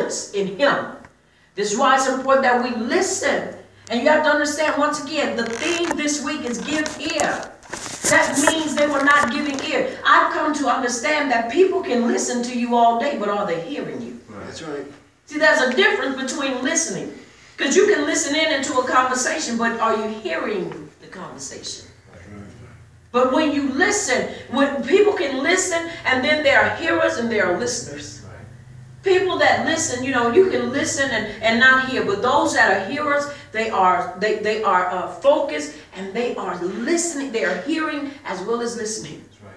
influence in him. This is why it's important that we listen. And you have to understand, once again, the theme this week is give ear. That means they were not giving ear. I've come to understand that people can listen to you all day, but are they hearing you? That's right. See, there's a difference between listening. Because you can listen into a conversation, but are you hearing the conversation? But when you listen, when people can listen, and then there are hearers and there are listeners. People that listen, you know, you can listen and not hear, but those that are hearers, they are focused and they are listening. They are hearing as well as listening. That's right.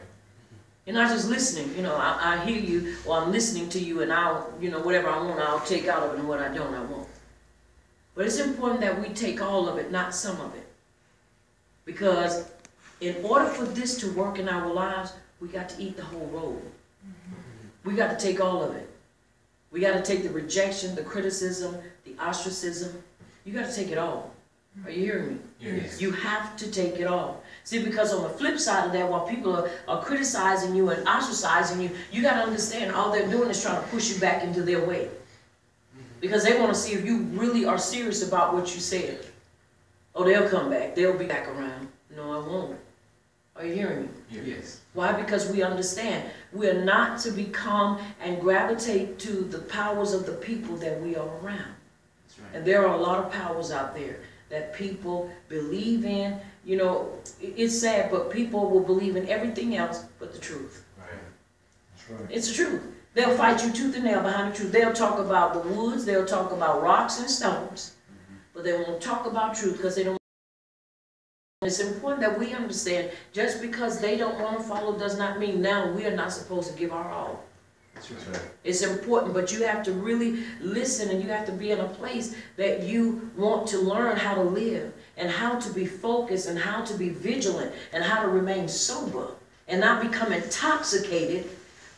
You're not just listening. You know, I hear you, or I'm listening to you, and I'll, you know, whatever I want, I'll take out of it, and what I don't, I won't. But it's important that we take all of it, not some of it, because in order for this to work in our lives, we got to eat the whole roll. We got to take all of it. We got to take the rejection, the criticism, the ostracism. You got to take it all. Are you hearing me? Yes. You have to take it all. See, because on the flip side of that, while people are criticizing you and ostracizing you, you got to understand all they're doing is trying to push you back into their way. Because they want to see if you really are serious about what you said. Oh, they'll come back. They'll be back around. No, I won't. Are you hearing me? Yes. Why? Because we understand we are not to become and gravitate to the powers of the people that we are around. That's right. And there are a lot of powers out there that people believe in. You know, it's sad, but people will believe in everything else but the truth. Right. That's right. It's the truth. They'll fight you tooth and nail behind the truth. They'll talk about the woods. They'll talk about rocks and stones. But they won't talk about truth because they don't. It's important that we understand just because they don't want to follow does not mean now we are not supposed to give our all. That's right. It's important, but you have to really listen, and you have to be in a place that you want to learn how to live and how to be focused and how to be vigilant and how to remain sober and not become intoxicated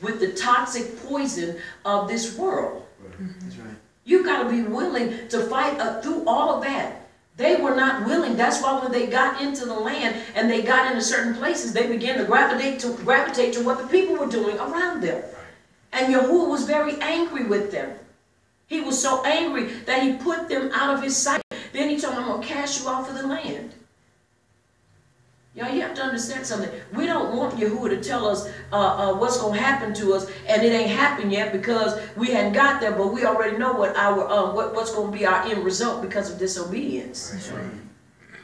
with the toxic poison of this world. That's right. You've got to be willing to fight through all of that. They were not willing. That's why when they got into the land and they got into certain places, they began to gravitate to what the people were doing around them. And Yahuwah was very angry with them. He was so angry that he put them out of his sight. Then he told them, I'm going to cast you off of the land. Y'all, you have to understand something. We don't want Yahuwah to tell us what's going to happen to us, and it ain't happened yet because we hadn't got there, but we already know what what's going to be our end result because of disobedience. That's right.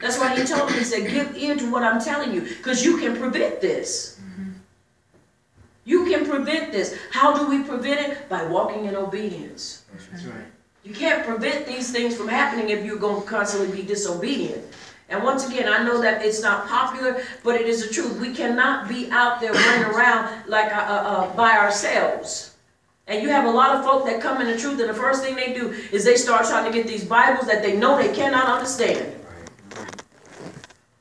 That's why he told me, he said, give ear to what I'm telling you, because you can prevent this. You can prevent this. How do we prevent it? By walking in obedience. That's right. You can't prevent these things from happening if you're going to constantly be disobedient. And once again, I know that it's not popular, but it is the truth. We cannot be out there running around like by ourselves. And you have a lot of folk that come in the truth, and the first thing they do is they start trying to get these Bibles that they know they cannot understand.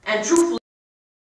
And truthfully,